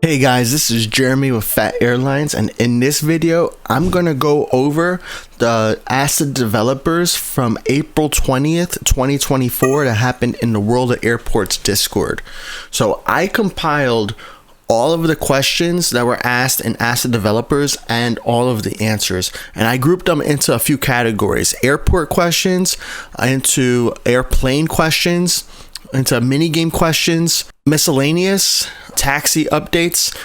Hey guys, this is Jeremy with Fat Airlines, and in this video I'm gonna go over the ACID developers from April 20th 2024 that happened in the World of Airports Discord. So I compiled all of the questions that were asked in ACID developers and all of the answers, and I grouped them into a few categories: airport questions, into airplane questions, into minigame questions, miscellaneous, taxi updates,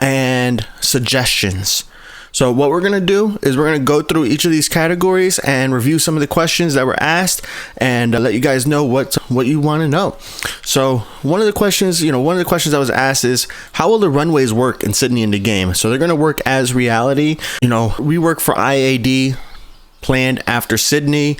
and suggestions. So what we're going to do is we're going to go through each of these categories and review some of the questions that were asked and let you guys know what you want to know. So one of the questions that was asked is, how will the runways work in Sydney in the game? So they're going to work as reality. We work for IAD planned after Sydney.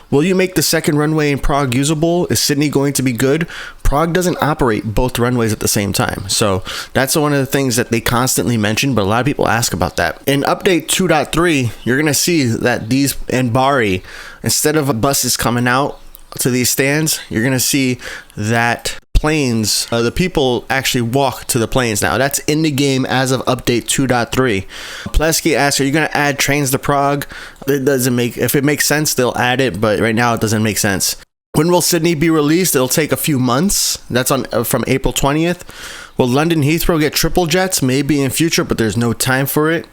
Will you make the second runway in Prague usable? Is Sydney going to be good? Prague doesn't operate both runways at the same time. So that's one of the things that they constantly mention, but a lot of people ask about that. In update 2.3, you're going to see that these in Bari, instead of buses coming out to these stands, you're going to see that planes, the people actually walk to the planes now. That's in the game as of update 2.3. Plesky asks, are you going to add trains to Prague? If it makes sense, they'll add it, but right now it doesn't make sense. When will Sydney be released? It'll take a few months. That's from April 20th. Will London Heathrow get triple jets? Maybe in future, but there's no time for it.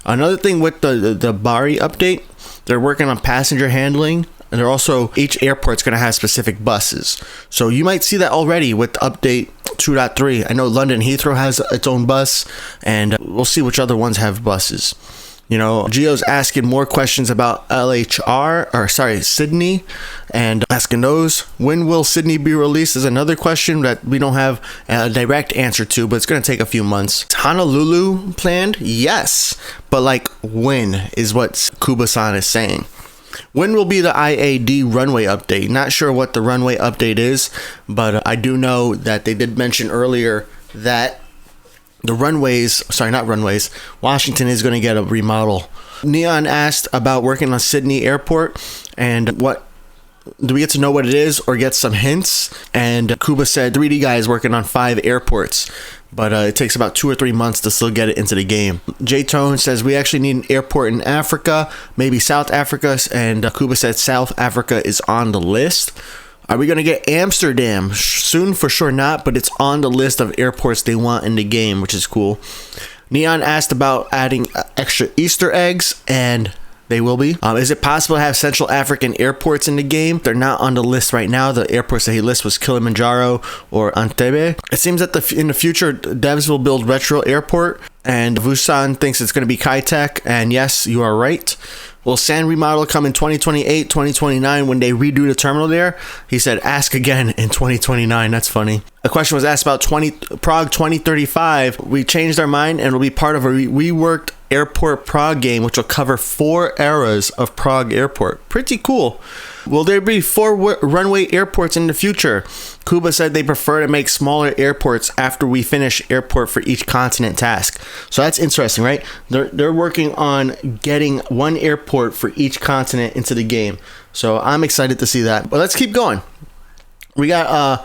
Another thing with the Bari update, they're working on passenger handling. And they're also, each airport's going to have specific buses. So you might see that already with update 2.3. I know London Heathrow has its own bus, and we'll see which other ones have buses. Gio's asking more questions about Sydney, and asking those. When will Sydney be released is another question that we don't have a direct answer to, but it's going to take a few months. Honolulu planned? Yes. But when is what Kuba-san is saying. When will be the IAD runway update? Not sure what the runway update is, but I do know that they did mention earlier that Washington is going to get a remodel. Neon asked about working on Sydney Airport, and do we get to know what it is or get some hints? And Kuba said 3D guy is working on 5 airports, but it takes about 2 or 3 months to still get it into the game. J-Tone says we actually need an airport in Africa, maybe South Africa, and Kuba said South Africa is on the list. Are we going to get Amsterdam? Soon, for sure not, but it's on the list of airports they want in the game, which is cool. Neon asked about adding extra Easter eggs, and they will be. Is it possible to have Central African airports in the game? They're not on the list right now. The airports that he lists was Kilimanjaro or Entebbe. It seems that in the future, devs will build Retro Airport, and Vusan thinks it's going to be Kitech, and yes, you are right. Will San remodel come in 2028, 2029 when they redo the terminal there? He said, ask again in 2029. That's funny. A question was asked about Prague 2035. We changed our mind and will be part of a reworked Airport Prague game, which will cover 4 eras of Prague Airport. Pretty cool. Will there be 4 runway airports in the future? Kuba said they prefer to make smaller airports after we finish airport for each continent task. So that's interesting, right? They're working on getting 1 airport for each continent into the game. So I'm excited to see that. But let's keep going. We got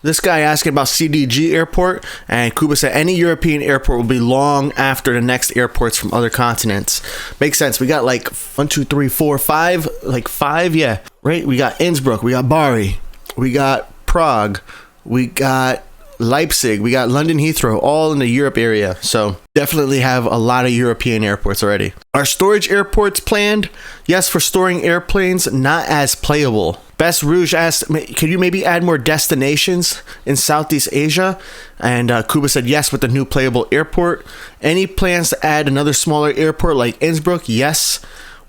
this guy asking about CDG Airport, and Kuba said any European airport will be long after the next airports from other continents. Makes sense. We got 1, 2, 3, 4, 5, 5, yeah, right? We got Innsbruck, we got Bari, we got Prague, we got Leipzig, we got London Heathrow, all in the Europe area. So definitely have a lot of European airports already. Are storage airports planned? Yes, for storing airplanes, not as playable. Best Rouge asked, could you maybe add more destinations in Southeast Asia? And Kuba said yes with the new playable airport. Any plans to add another smaller airport like Innsbruck? Yes.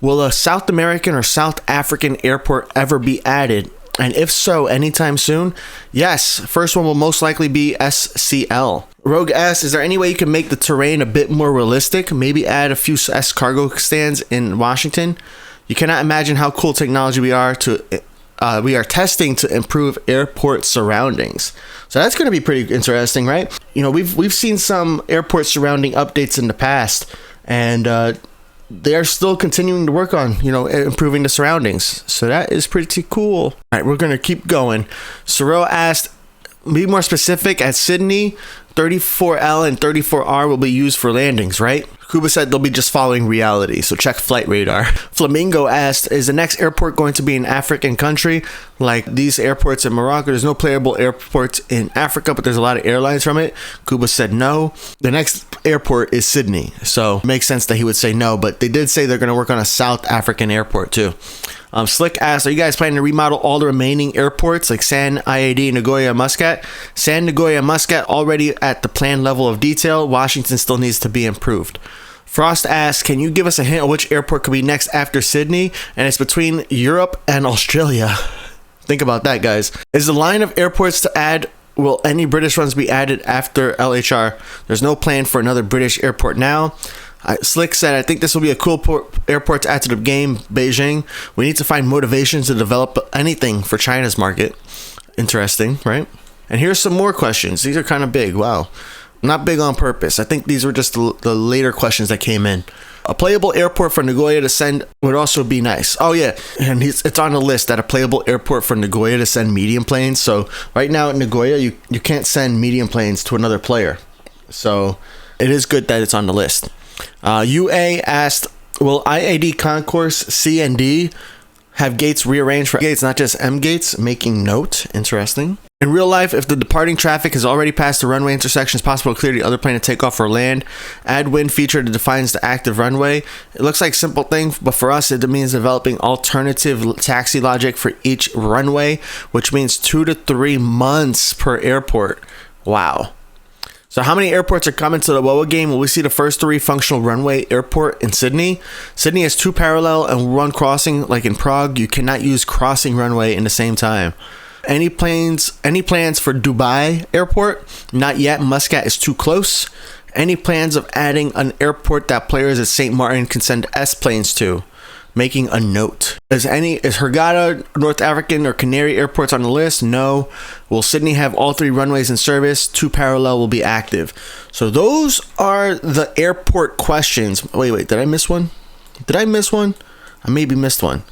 Will a South American or South African airport ever be added? And if so, anytime soon? Yes. First one will most likely be SCL. Rogue asks, is there any way you can make the terrain a bit more realistic? Maybe add a few S cargo stands in Washington? You cannot imagine how cool technology we are testing to improve airport surroundings. So that's going to be pretty interesting, right? We've seen some airport surrounding updates in the past, and they are still continuing to work on, improving the surroundings. So that is pretty cool. All right, we're going to keep going. Sorrel asked, be more specific at Sydney. 34L and 34R will be used for landings, right? Kuba said they'll be just following reality, so check flight radar. Flamingo asked, is the next airport going to be an African country like these airports in Morocco? There's no playable airports in Africa, but there's a lot of airlines from it. Kuba said no. The next airport is Sydney, so it makes sense that he would say no, but they did say they're going to work on a South African airport too. Slick asked, are you guys planning to remodel all the remaining airports like San, IAD, Nagoya, Muscat? San, Nagoya, Muscat already at the planned level of detail. Washington still needs to be improved. Frost asked, can you give us a hint of which airport could be next after Sydney? And it's between Europe and Australia. Think about that, guys. Is the line of airports to add, will any British ones be added after LHR? There's no plan for another British airport now. Slick said, I think this will be a cool airport to add to the game, Beijing. We need to find motivations to develop anything for China's market. Interesting, right? And here's some more questions. These are kind of big. Wow. Not big on purpose. I think these were just the later questions that came in. A playable airport for Nagoya to send would also be nice. Oh yeah, and it's on the list that a playable airport for Nagoya to send medium planes. So right now at Nagoya, you can't send medium planes to another player. So it is good that it's on the list. UA asked, will IAD Concourse C and D have gates rearranged for gates, not just M gates? Making note. Interesting. In real life, if the departing traffic has already passed the runway intersection, it's possible to clear the other plane to take off or land. Add wind feature that defines the active runway. It looks like a simple thing, but for us, it means developing alternative taxi logic for each runway, which means 2 to 3 months per airport. Wow. So how many airports are coming to the WOA game? Will we see the first 3 functional runway airport in Sydney? Sydney has 2 parallel and 1 crossing, like in Prague. You cannot use crossing runway in the same time. Any plans for Dubai airport? Not yet. Muscat is too close. Any plans of adding an airport that players at St. Martin can send S planes to? Making a note. Is Hurghada, North African, or Canary airports on the list? No. Will Sydney have all 3 runways in service? 2 parallel will be active. So those are the airport questions. Wait, did I miss one? I maybe missed one.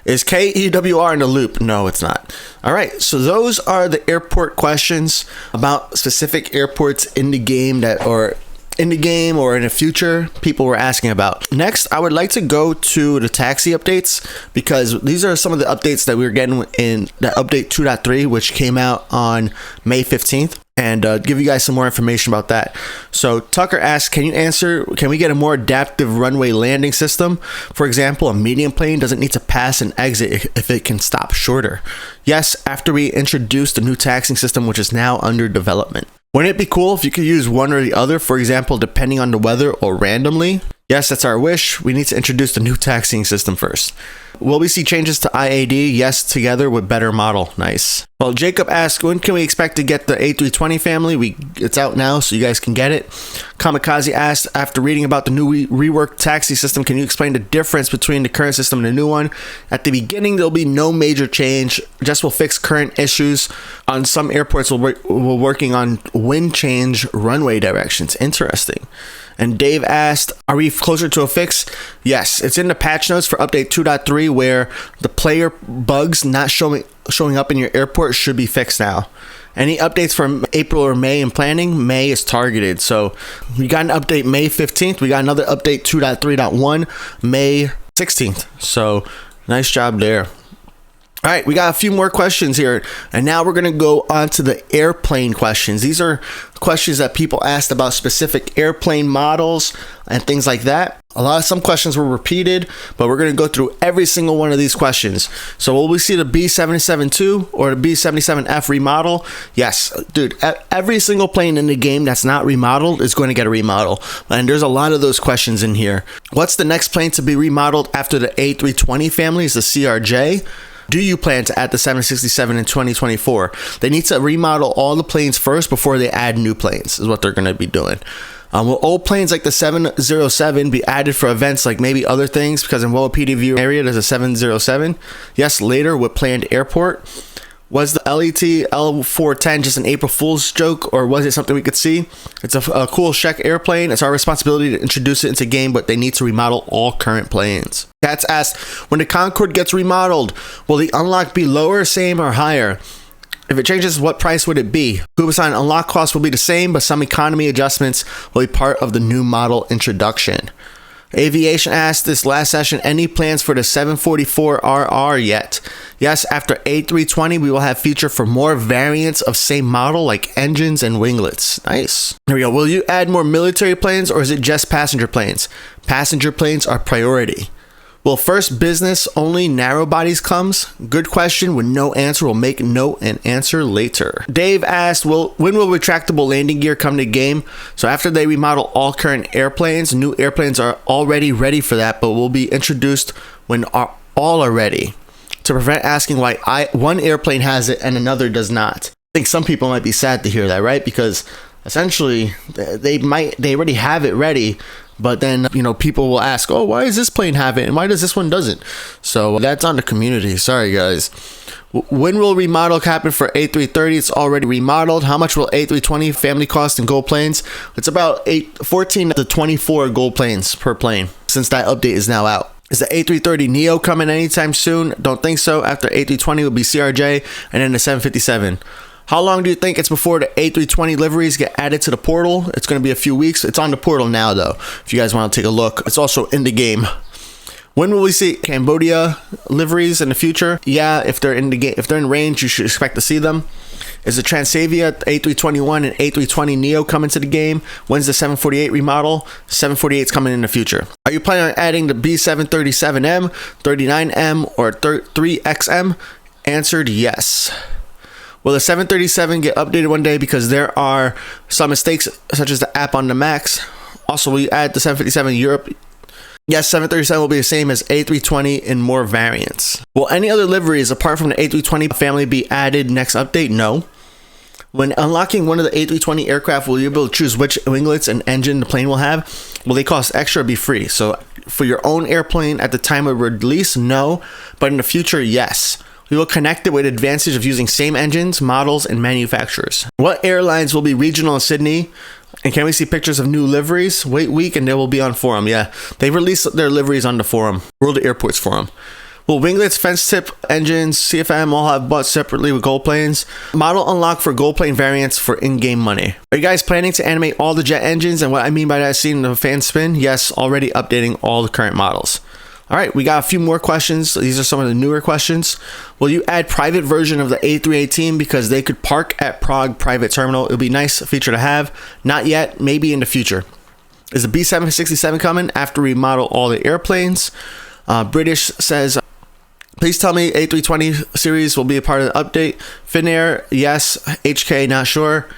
Is KEWR in the loop? No, it's not. All right, so those are the airport questions about specific airports in the game or in the future people were asking about. Next, I would like to go to the taxi updates, because these are some of the updates that we were getting in the update 2.3, which came out on May 15th. And give you guys some more information about that. So Tucker asks, can we get a more adaptive runway landing system? For example, a medium plane doesn't need to pass and exit if it can stop shorter. Yes, after we introduce the new taxiing system, which is now under development. Wouldn't it be cool if you could use one or the other, for example, depending on the weather or randomly? Yes, that's our wish. We need to introduce the new taxiing system first. Will we see changes to IAD? Yes, together with better model. Nice. Well, Jacob asked, when can we expect to get the A320 family? It's out now, so you guys can get it. Kamikaze asked, after reading about the new reworked taxi system, can you explain the difference between the current system and the new one? At the beginning, there'll be no major change. Just will fix current issues. On some airports, we're working on wind change runway directions. Interesting. And Dave asked, are we closer to a fix? Yes, it's in the patch notes for update 2.3 where the player bugs not showing up in your airport should be fixed now. Any updates from April or May in planning? May is targeted. So we got an update May 15th. We got another update 2.3.1 May 16th. So nice job there. All right, we got a few more questions here, and now we're going to go on to the airplane questions. These are questions that people asked about specific airplane models and things like that. Some questions were repeated, but we're going to go through every single one of these questions. So will we see the B-77-2 or the B-77F remodel? Yes, dude, every single plane in the game that's not remodeled is going to get a remodel, and there's a lot of those questions in here. What's the next plane to be remodeled after the A320 family? Is the CRJ? Do you plan to add the 767 in 2024? They need to remodel all the planes first before they add new planes, is what they're going to be doing. Will old planes like the 707 be added for events like maybe other things? Because in WOA PDView area, there's a 707. Yes, later with planned airport. Was the LET L410 just an April Fool's joke, or was it something we could see? It's a cool Czech airplane. It's our responsibility to introduce it into game, but they need to remodel all current planes. Cats asked, when the Concorde gets remodeled, will the unlock be lower, same, or higher? If it changes, what price would it be? Kuba-san, unlock cost will be the same, but some economy adjustments will be part of the new model introduction. Aviation asked this last session, any plans for the 744RR yet? Yes, after A320, we will have feature for more variants of same model like engines and winglets. Nice. Here we go. Will you add more military planes or is it just passenger planes? Passenger planes are priority. Will first business only narrow bodies comes? Good question with no answer. We'll make note and answer later. Dave asked, when will retractable landing gear come to the game? So after they remodel all current airplanes, new airplanes are already ready for that, but will be introduced when all are ready. To prevent asking why one airplane has it and another does not. I think some people might be sad to hear that, right? Because essentially they already have it ready. But then, people will ask, oh, why does this plane have it? And why does this one doesn't? So that's on the community. Sorry, guys. When will remodel happen for A330? It's already remodeled. How much will A320 family cost in gold planes? It's about 14 to 24 gold planes per plane, since that update is now out. Is the A330 Neo coming anytime soon? Don't think so. After A320 will be CRJ and then the 757. How long do you think it's before the A320 liveries get added to the portal? It's going to be a few weeks. It's on the portal now, though, if you guys want to take a look. It's also in the game. When will we see Cambodia liveries in the future? Yeah, if they're in the game, if they're in range, you should expect to see them. Is the Transavia, A321, and A320 Neo coming to the game? When's the 748 remodel? 748 is coming in the future. Are you planning on adding the B737M, 39M, or 3XM? Answered yes. Will the 737 get updated one day because there are some mistakes such as the app on the Max? Also, will you add the 757 Europe? Yes, 737 will be the same as A320 in more variants. Will any other liveries apart from the A320 family be added next update? No. When unlocking one of the A320 aircraft, will you be able to choose which winglets and engine the plane will have? Will they cost extra or be free? So for your own airplane at the time of release, no. But in the future, yes. We will connect it with the advantage of using same engines, models, and manufacturers. What airlines will be regional in Sydney? And can we see pictures of new liveries? Wait week and they will be on forum. Yeah, they released their liveries on the forum, World Airports forum. Will winglets, fence tip, engines, CFM all have bought separately with gold planes? Model unlock for gold plane variants for in-game money. Are you guys planning to animate all the jet engines? And what I mean by that is seeing the fan spin? Yes, already updating all the current models. All right, we got a few more questions. These are some of the newer questions. Will you add private version of the A318 because they could park at Prague private terminal? It would be a nice feature to have. Not yet, maybe in the future. Is the B767 coming after we remodel all the airplanes? British says, please tell me A320 series will be a part of the update. Finnair, yes. HK, not sure.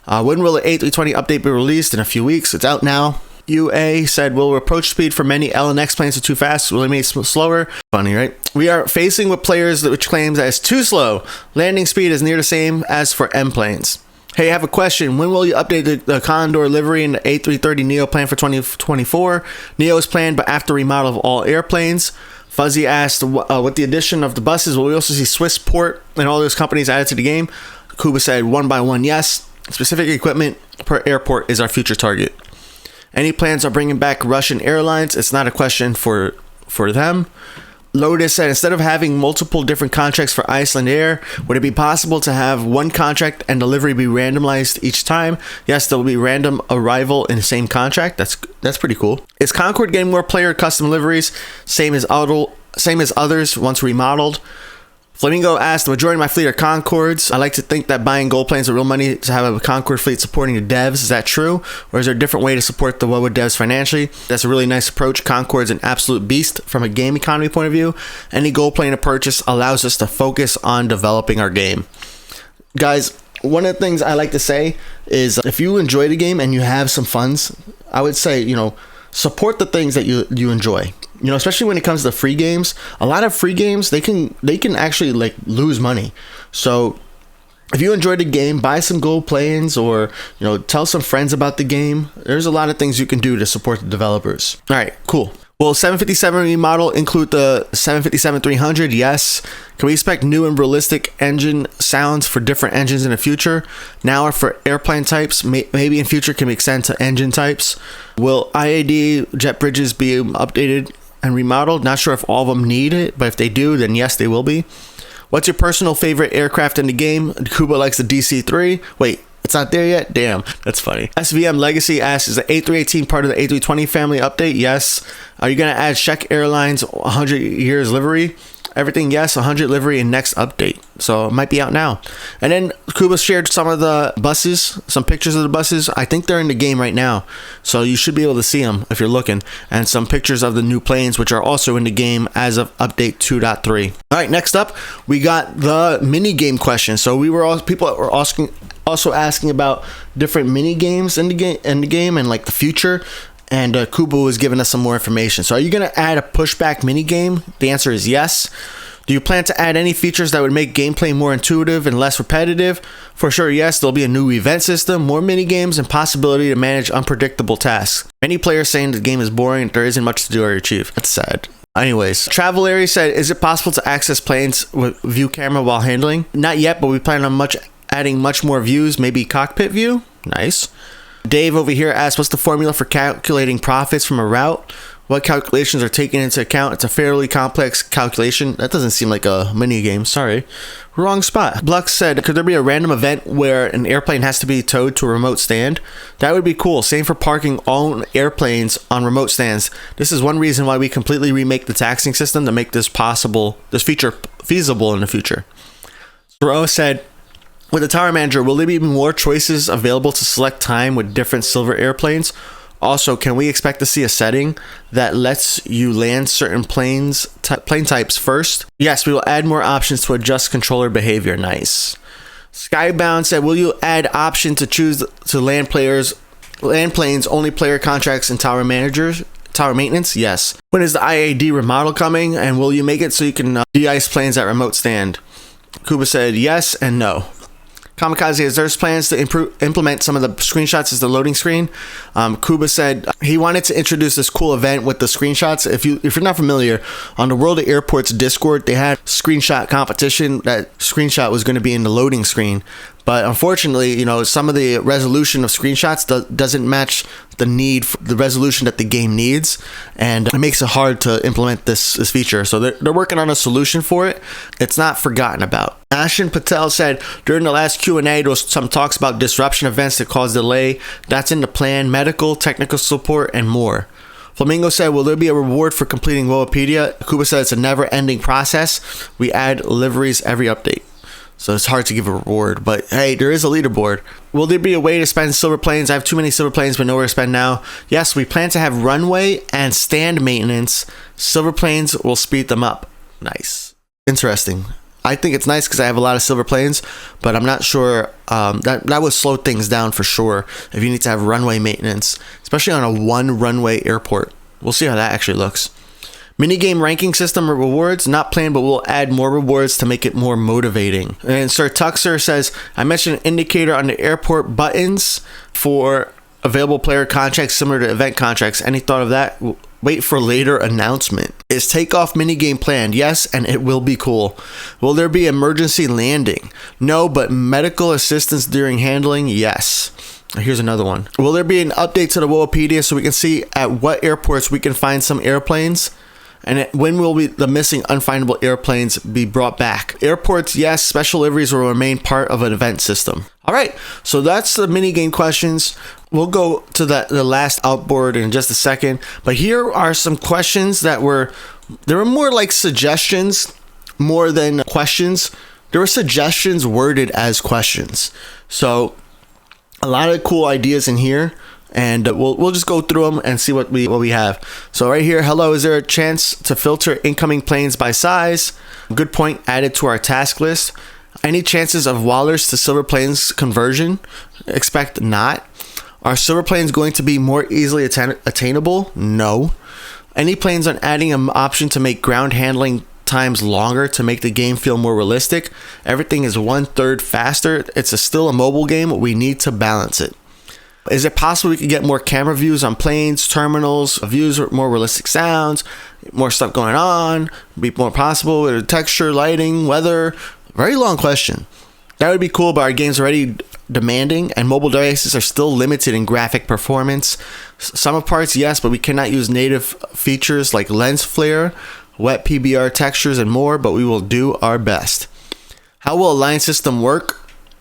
When will the A320 update be released? In a few weeks. It's out now. UA said, will approach speed for many L and X planes are too fast? Will they make it slower? Funny, right? We are facing with players which claims that it's too slow. Landing speed is near the same as for M planes. Hey, I have a question. When will you update the Condor livery and the A330 Neo plan for 2024? Neo is planned, but after remodel of all airplanes. Fuzzy asked, with the addition of the buses, will we also see Swissport and all those companies added to the game? Kuba said, one by one, yes. Specific equipment per airport is our future target. Any plans on bringing back Russian airlines? It's not a question for them. Lotus said, instead of having multiple different contracts for Iceland Air, would it be possible to have one contract and delivery be randomized each time? Yes, there will be random arrival in the same contract. That's pretty cool. Is Concorde getting more player custom liveries? Same as others once remodeled. Flamingo asked, the majority of my fleet are Concords. I like to think that buying gold planes are real money to have a Concorde fleet supporting the devs. Is that true? Or is there a different way to support the WoW devs financially? That's a really nice approach. Concorde's an absolute beast from a game economy point of view. Any gold plane to purchase allows us to focus on developing our game. Guys, one of the things I like to say is if you enjoy the game and you have some funds, I would say, support the things that you enjoy. Especially when it comes to free games. A lot of free games, they can actually lose money. So if you enjoy the game, buy some gold planes or tell some friends about the game. There's a lot of things you can do to support the developers. All right, cool. Will 757 remodel include the 757-300? Yes. Can we expect new and realistic engine sounds for different engines in the future? Now are for airplane types. Maybe in future can be extended to engine types. Will IAD jet bridges be updated and remodeled? Not sure if all of them need it, but if they do, then yes, they will be. What's your personal favorite aircraft in the game? Kuba likes the DC-3. Wait, it's not there yet? Damn, that's funny. SVM Legacy asks, is the A318 part of the A320 family update? Yes. Are you going to add Czech Airlines 100 years livery? Everything yes, 100 livery in next update. So it might be out now. And then Kuba shared some of the buses, some pictures of the buses. I think they're in the game right now. So you should be able to see them if you're looking. And some pictures of the new planes, which are also in the game as of update 2.3. All right, next up, we got the mini game question. So people were also asking about different mini games in the game and like the future. And Kuba was giving us some more information. So are you going to add a pushback mini game? The answer is yes. Do you plan to add any features that would make gameplay more intuitive and less repetitive? For sure, yes. There'll be a new event system, more mini games, and possibility to manage unpredictable tasks. Many players saying the game is boring and there isn't much to do or achieve. That's sad. Anyways, Travel Area said, is it possible to access planes with view camera while handling? Not yet, but we plan on adding much more views, maybe cockpit view. Nice. Dave over here asks, what's the formula for calculating profits from a route? What calculations are taken into account? It's a fairly complex calculation. That doesn't seem like a mini game. Sorry. Wrong spot. Blux said, could there be a random event where an airplane has to be towed to a remote stand? That would be cool. Same for parking all airplanes on remote stands. This is one reason why we completely remake the taxing system to make this feature feasible in the future. Thoreau said, with the Tower Manager, will there be more choices available to select time with different silver airplanes? Also, can we expect to see a setting that lets you land certain plane types first? Yes, we will add more options to adjust controller behavior. Nice. Skybound said, will you add option to choose to land planes, only player contracts and tower maintenance? Yes. When is the IAD remodel coming? And will you make it so you can de-ice planes at remote stand? Kuba said yes and no. Kamikaze has there's plans to implement some of the screenshots as the loading screen. Kuba said he wanted to introduce this cool event with the screenshots. If you're not familiar, on the World of Airports Discord, they had screenshot competition. That screenshot was going to be in the loading screen. But unfortunately, some of the resolution of screenshots doesn't match the need for the resolution that the game needs, and it makes it hard to implement this feature. So they're working on a solution for it. It's not forgotten about. Ashin Patel said, during the last Q&A, there was some talks about disruption events that cause delay. That's in the plan, medical, technical support, and more. Flamingo said, will there be a reward for completing Woapedia? Kuba said it's a never-ending process. We add liveries every update. So it's hard to give a reward, but hey, there is a leaderboard. Will there be a way to spend silver planes? I have too many silver planes, but nowhere to spend now. Yes, we plan to have runway and stand maintenance. Silver planes will speed them up. Nice. Interesting. I think it's nice because I have a lot of silver planes, but I'm not sure that would slow things down for sure if you need to have runway maintenance, especially on a one runway airport. We'll see how that actually looks. Minigame ranking system rewards, not planned, but we'll add more rewards to make it more motivating. And Sir Tuxer says, I mentioned an indicator on the airport buttons for available player contracts similar to event contracts. Any thought of that? Wait for later announcement. Is takeoff minigame planned? Yes, and it will be cool. Will there be emergency landing? No, but medical assistance during handling? Yes. Here's another one. Will there be an update to the Woapedia so we can see at what airports we can find some airplanes? And when will the missing unfindable airplanes be brought back? Airports, yes. Special liveries will remain part of an event system. All right, so that's the minigame questions. We'll go to the last outboard in just a second. But here are some questions they were more like suggestions more than questions. There were suggestions worded as questions. So a lot of cool ideas in here. And we'll just go through them and see what we have. So right here, hello, is there a chance to filter incoming planes by size? Good point, added to our task list. Any chances of Wallers to silver planes conversion? Expect not. Are silver planes going to be more easily attainable? No. Any plans on adding an option to make ground handling times longer to make the game feel more realistic? Everything is 1/3 faster. It's still a mobile game. We need to balance it. Is it possible we could get more camera views on planes, terminals, views with more realistic sounds, more stuff going on? Be more possible with texture, lighting, weather? Very long question. That would be cool, but our game's already demanding, and mobile devices are still limited in graphic performance. Some parts, yes, but we cannot use native features like lens flare, wet PBR textures, and more, but we will do our best. How will Alliance system work?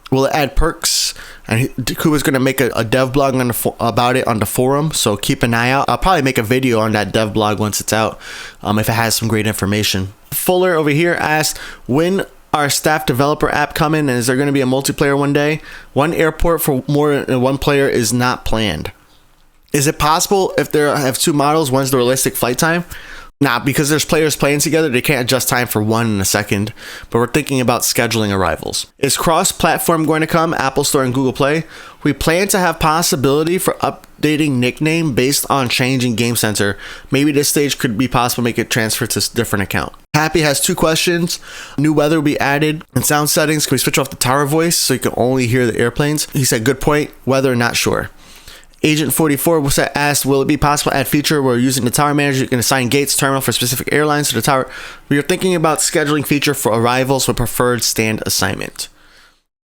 Will it add perks? And Kuba's going to make a dev blog about it on the forum, so keep an eye out. I'll probably make a video on that dev blog once it's out, if it has some great information. Fuller over here asked, when our staff developer app coming, and is there going to be a multiplayer one day? One airport for more than one player is not planned. Is it possible if they have two models, one's the realistic flight time? Nah, because there's players playing together, they can't adjust time for one in a second, but we're thinking about scheduling arrivals. Is cross-platform going to come, Apple Store and Google Play? We plan to have possibility for updating nickname based on changing game center. Maybe this stage could be possible to make it transfer to a different account. Happy has 2 questions. New weather will be added. In sound settings, can we switch off the tower voice so you can only hear the airplanes? He said, good point. Weather, not sure. Agent 44 asked, will it be possible to add feature where using the tower manager you can assign gates terminal for specific airlines to the tower? We are thinking about scheduling feature for arrivals with preferred stand assignment.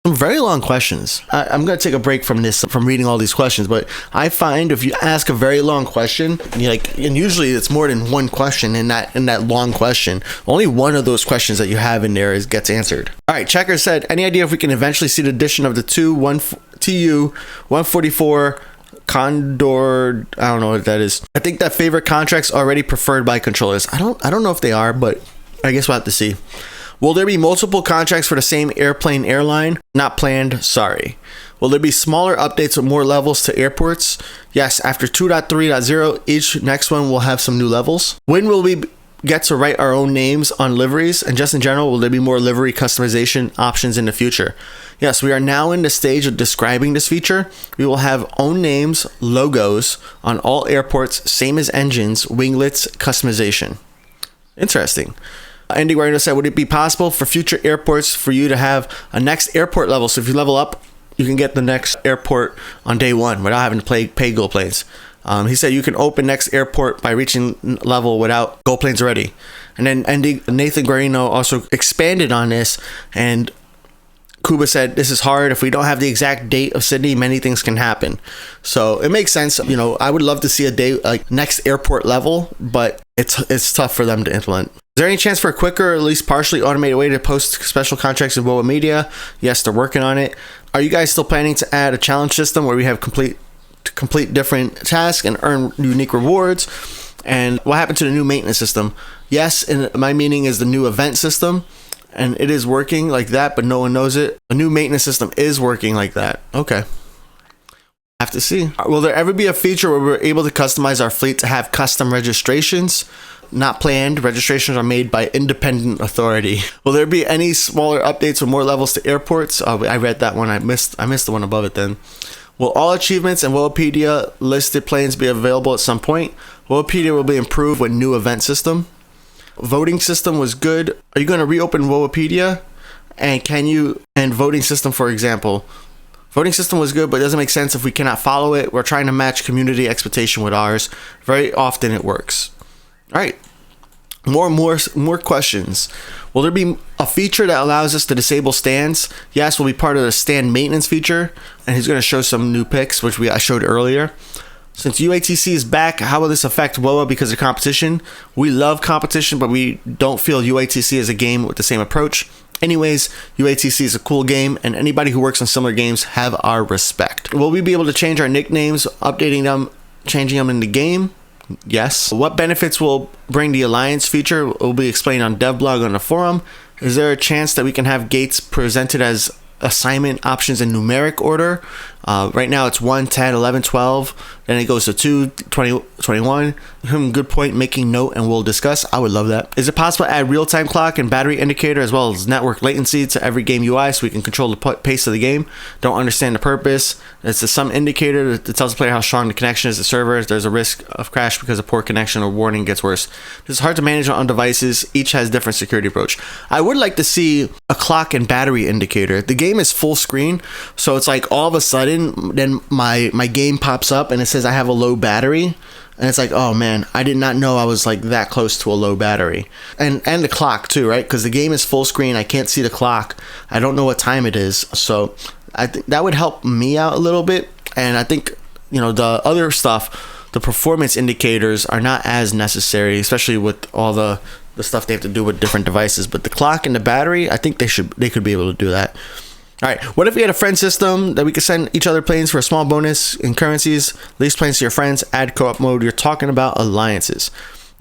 Some very long questions. I'm going to take a break from reading all these questions, but I find if you ask a very long question, and usually it's more than one question in that long question, only one of those questions that you have in there gets answered. All right, Checker said, any idea if we can eventually see the addition of the TU 144 Condor, I don't know what that is. I think that favorite contracts already preferred by controllers. I don't know if they are, but I guess we'll have to see. Will there be multiple contracts for the same airline? Not planned, sorry. Will there be smaller updates with more levels to airports? Yes, after 2.3.0, each next one will have some new levels. When will we get to write our own names on liveries? And just in general, will there be more livery customization options in the future? Yes, we are now in the stage of describing this feature. We will have own names, logos on all airports, same as engines, winglets, customization. Interesting. Andy Guarino said, would it be possible for future airports for you to have a next airport level? So if you level up, you can get the next airport on day one without having to pay Go Planes. He said you can open next airport by reaching level without Go Planes already. And then Nathan Guarino also expanded on this, and Kuba said, this is hard. If we don't have the exact date of Sydney, many things can happen. So it makes sense. I would love to see a day like next airport level, but it's tough for them to implement. Is there any chance for a quicker, or at least partially automated way to post special contracts in WoA Media? Yes, they're working on it. Are you guys still planning to add a challenge system where we have complete different tasks and earn unique rewards? And what happened to the new maintenance system? Yes, and my meaning is the new event system. And it is working like that, but no one knows it. A new maintenance system is working like that. Okay. Have to see. Will there ever be a feature where we're able to customize our fleet to have custom registrations? Not planned. Registrations are made by independent authority. Will there be any smaller updates with more levels to airports? I read that one. I missed the one above it then. Will all achievements and Woapedia listed planes be available at some point? Woapedia will be improved with new event system. Voting system was good. Are you going to reopen Woapedia? And voting system, for example. Voting system was good, but it doesn't make sense if we cannot follow it. We're trying to match community expectation with ours. Very often it works. All right. More questions. Will there be a feature that allows us to disable stands? Yes, we'll be part of the stand maintenance feature. And he's going to show some new pics, which I showed earlier. Since UATC is back, how will this affect WoA because of competition? We love competition, but we don't feel UATC is a game with the same approach. Anyways, UATC is a cool game, and anybody who works on similar games have our respect. Will we be able to change our nicknames, updating them, changing them in the game? Yes. What benefits will bring the Alliance feature will be explained on DevBlog on the forum. Is there a chance that we can have gates presented as assignment options in numeric order? Right now it's 1, 10, 11, 12. Then it goes to 2, 20, 21. Good point, making note, and we'll discuss. I would love that. Is it possible to add real-time clock and battery indicator as well as network latency to every game UI so we can control the pace of the game? Don't understand the purpose. It's some indicator that tells the player how strong the connection is to servers. There's a risk of crash because of poor connection or warning gets worse. This is hard to manage on devices. Each has different security approach. I would like to see a clock and battery indicator. The game is full screen, so it's like all of a sudden then my game pops up and it says I have a low battery, and it's like, oh man, I did not know I was like that close to a low battery. And the clock too, right? Because the game is full screen, I can't see the clock, I don't know what time it is. So I think that would help me out a little bit. And I think the other stuff, the performance indicators are not as necessary, especially with all the the stuff they have to do with different devices. But the clock and the battery, I think they could be able to do that. All right, what if we had a friend system that we could send each other planes for a small bonus in currencies, lease planes to your friends, add co-op mode? You're talking about alliances.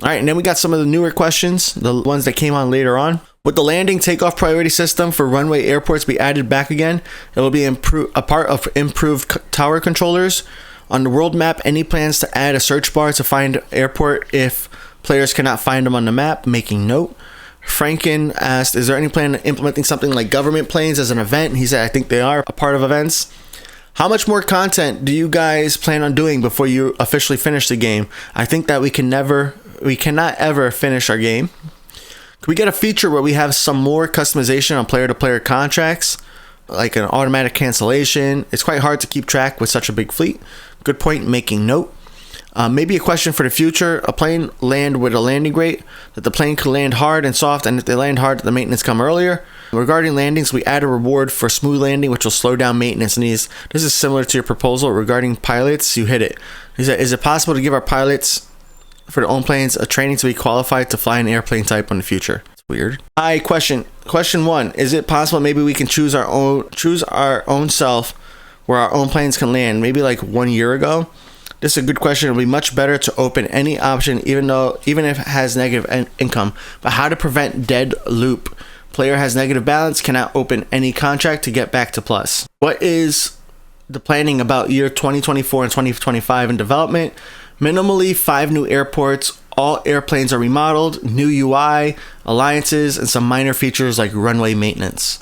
All right, and then we got some of the newer questions, the ones that came on later on. Would the landing takeoff priority system for runway airports be added back again? It will be a part of improved tower controllers. On the world map, any plans to add a search bar to find airport if players cannot find them on the map? Making note. Franken asked, is there any plan implementing something like government planes as an event? He said, I think they are a part of events. How much more content do you guys plan on doing before you officially finish the game? I think that we cannot ever finish our game. Could we get a feature where we have some more customization on player-to-player contracts, like an automatic cancellation? It's quite hard to keep track with such a big fleet. Good point, making note. Maybe a question for the future. A plane land with a landing rate that the plane could land hard and soft, and if they land hard, the maintenance come earlier. Regarding landings, we add a reward for smooth landing, which will slow down maintenance needs. This is similar to your proposal. Regarding pilots, you hit it. He said, is it possible to give our pilots for their own planes a training to be qualified to fly an airplane type in the future? It's weird. Hi, question 1. Is it possible maybe we can choose our own self where our own planes can land? Maybe like 1 year ago? This is a good question. It'll be much better to open any option, even if it has negative income. But how to prevent dead loop? Player has negative balance, cannot open any contract to get back to plus. What is the planning about year 2024 and 2025 in development? Minimally 5 new airports. All airplanes are remodeled, new UI, alliances, and some minor features like runway maintenance.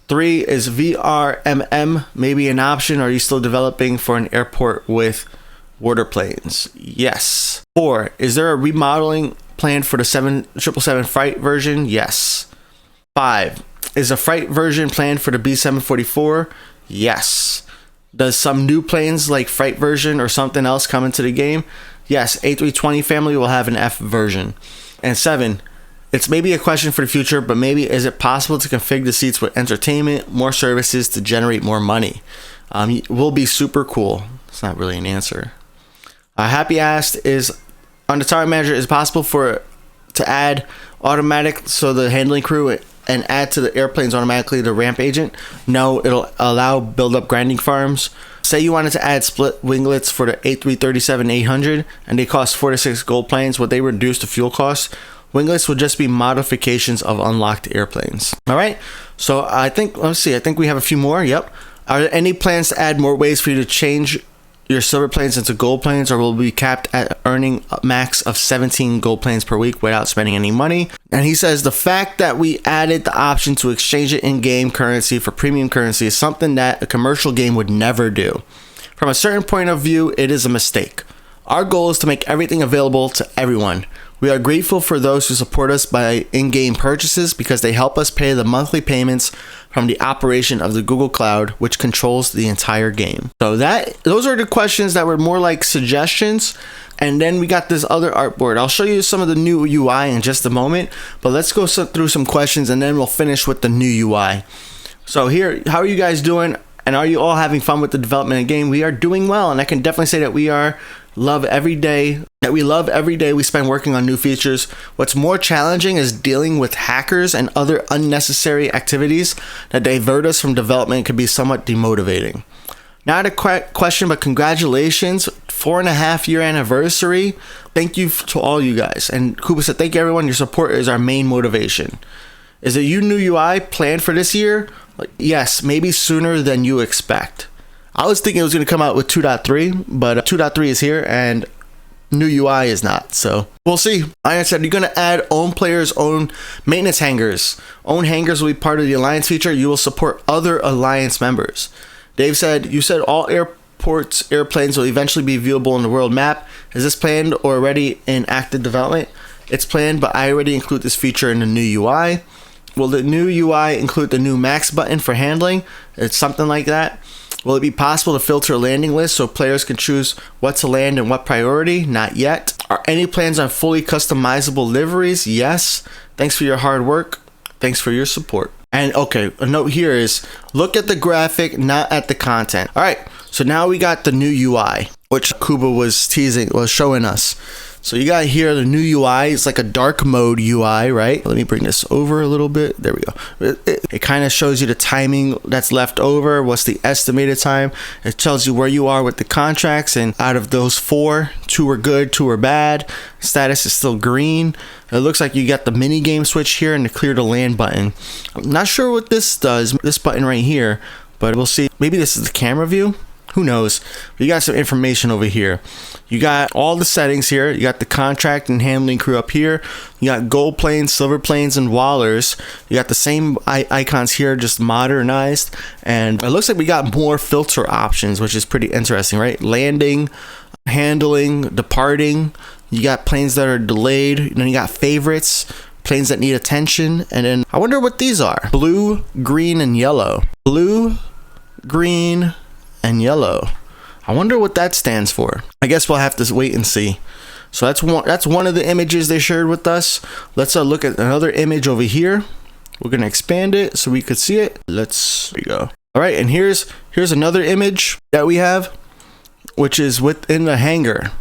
3 is VRMM, maybe an option. Are you still developing for an airport with water planes? Yes. 4, is there a remodeling plan for the 777 Fright version? Yes. 5, is a Fright version planned for the B744? Yes. Does some new planes like Fright version or something else come into the game? Yes, A320 family will have an F version. And 7, it's maybe a question for the future, but maybe is it possible to configure the seats with entertainment, more services to generate more money? Will be super cool. It's not really an answer. Happy asked, is on the tower manager, is it possible to add automatic so the handling crew and add to the airplanes automatically the ramp agent? No, it'll allow build up grinding farms. Say you wanted to add split winglets for the A330-800 and they cost 4 to 6 gold planes. Would they reduce the fuel costs? Winglets will just be modifications of unlocked airplanes. All right, so I think we have a few more. Yep. Are there any plans to add more ways for you to change your silver planes into gold planes, or will be capped at earning a max of 17 gold planes per week without spending any money? And he says the fact that we added the option to exchange it in-game currency for premium currency is something that a commercial game would never do. From a certain point of view, it is a mistake. Our goal is to make everything available to everyone. We are grateful for those who support us by in-game purchases because they help us pay the monthly payments from the operation of the Google Cloud, which controls the entire game. So those are the questions that were more like suggestions. And then we got this other artboard. I'll show you some of the new UI in just a moment, but let's go through some questions and then we'll finish with the new UI. So here, how are you guys doing? And are you all having fun with the development of the game? We are doing well, and I can definitely say that we love every day we spend working on new features. What's more challenging is dealing with hackers and other unnecessary activities that divert us from development. Can be somewhat demotivating. Not a question, but congratulations, 4.5 year anniversary. Thank you to all you guys. And Kuba said, thank you everyone. Your support is our main motivation. Is a new UI planned for this year? Yes, maybe sooner than you expect. I was thinking it was going to come out with 2.3, but 2.3 is here and new UI is not. So we'll see. Iron said, you're going to add own players, own maintenance hangars. Own hangars will be part of the Alliance feature. You will support other Alliance members. Dave said, you said all airplanes will eventually be viewable on the world map. Is this planned or already in active development? It's planned, but I already include this feature in the new UI. Will the new UI include the new max button for handling? It's something like that. Will it be possible to filter a landing list so players can choose what to land and what priority? Not yet. Are any plans on fully customizable liveries? Yes. Thanks for your hard work. Thanks for your support. And okay, a note here is look at the graphic, not at the content. All right, so now we got the new UI, which Kuba was showing us. So you got here the new UI. It's like a dark mode UI, right? Let me bring this over a little bit. There we go. It kind of shows you the timing that's left over. What's the estimated time? It tells you where you are with the contracts. And out of those 4, 2 are good, 2 are bad. Status is still green. It looks like you got the mini game switch here and the clear to land button. I'm not sure what this does, this button right here, but we'll see. Maybe this is the camera view. Who knows? You got some information over here. You got all the settings here. You got the contract and handling crew up here. You got gold planes, silver planes, and wallers. You got the same icons here, just modernized. And it looks like we got more filter options, which is pretty interesting, right? Landing, handling, departing. You got planes that are delayed. Then you got favorites, planes that need attention. And then I wonder what these are. Blue, green, and yellow. Blue, green, and yellow. I wonder what that stands for. I guess we'll have to wait and see. So that's one of the images they shared with us. Let's look at another image over here. We're gonna expand it so we could see it. There we go. All right, and here's another image that we have, which is within the hangar.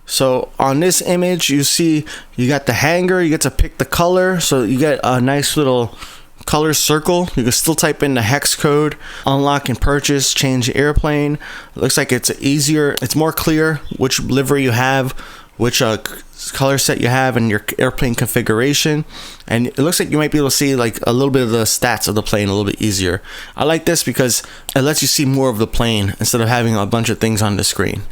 So on this image, you see you got the hangar. You get to pick the color, so you get a nice little color circle. You can still type in the hex code, unlock and purchase, change airplane. It looks like it's easier, it's more clear which livery you have, which color set you have, and your airplane configuration. And it looks like you might be able to see like a little bit of the stats of the plane a little bit easier. I like this because it lets you see more of the plane instead of having a bunch of things on the screen.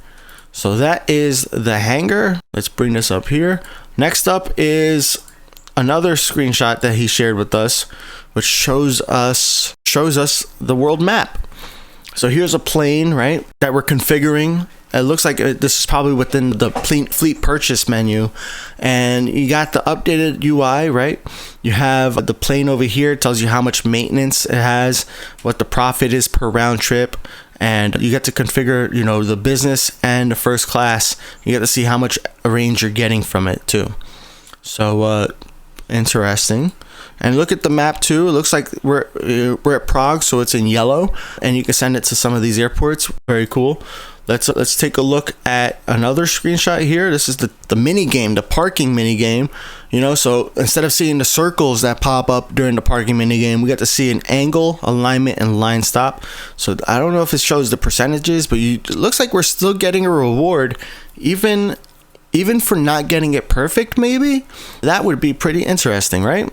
So that is the hangar. Let's bring this up here. Next up is another screenshot that he shared with us, which shows us the world map. So here's a plane, right, that we're configuring. It looks like this is probably within the fleet purchase menu, and you got the updated UI, right? You have the plane over here. It tells you how much maintenance it has, what the profit is per round trip, and you get to configure, you know, the business and the first class. You get to see how much range you're getting from it too. So interesting. And look at the map too. It looks like we're at Prague, so it's in yellow, and you can send it to some of these airports. Very cool. Let's take a look at another screenshot here. This is the mini game, the parking mini game. You know, so instead of seeing the circles that pop up during the parking mini game, we get to see an angle, alignment, and line stop. So I don't know if it shows the percentages, but it looks like we're still getting a reward, even for not getting it perfect. Maybe that would be pretty interesting, right?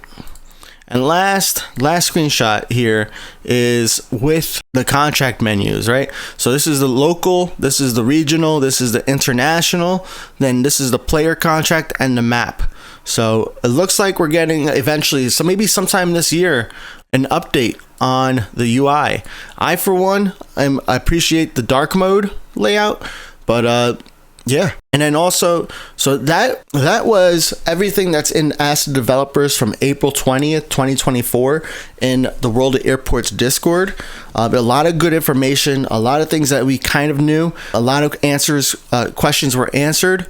And last screenshot here is with the contract menus, right? So this is the local, this is the regional, this is the international, then this is the player contract and the map. So it looks like we're getting eventually, so maybe sometime this year, an update on the UI. I, for one, I appreciate the dark mode layout, but yeah. And then also, so that was everything that's in Ask the Developers from April 20th, 2024 in the World of Airports Discord. A lot of good information, a lot of things that we kind of knew, a lot of answers, questions were answered.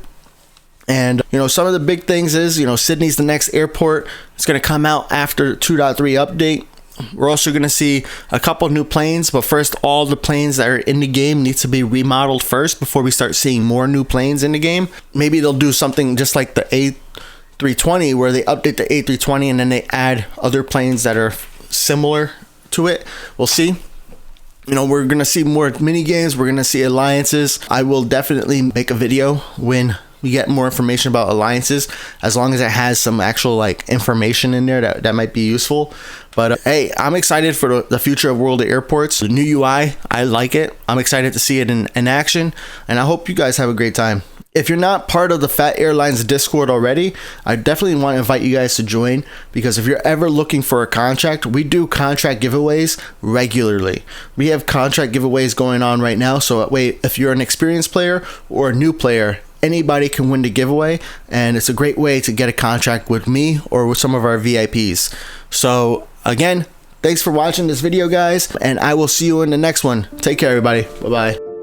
And, you know, some of the big things is, you know, Sydney's the next airport. It's going to come out after 2.3 update. We're also going to see a couple new planes, but first, all the planes that are in the game need to be remodeled first before we start seeing more new planes in the game. Maybe they'll do something just like the A320, where they update the A320 and then they add other planes that are similar to it. We'll see. You know, we're going to see more mini games. We're going to see alliances. I will definitely make a video when we get more information about alliances, as long as it has some actual like information in there that might be useful. But hey, I'm excited for the future of World of Airports. The new UI, I like it. I'm excited to see it in action, and I hope you guys have a great time. If you're not part of the Fat Airlines Discord already, I definitely want to invite you guys to join, because if you're ever looking for a contract, we do contract giveaways regularly. We have contract giveaways going on right now, so that way, if you're an experienced player or a new player, anybody can win the giveaway, and it's a great way to get a contract with me or with some of our VIPs. So again, thanks for watching this video, guys, and I will see you in the next one. Take care, everybody. Bye-bye.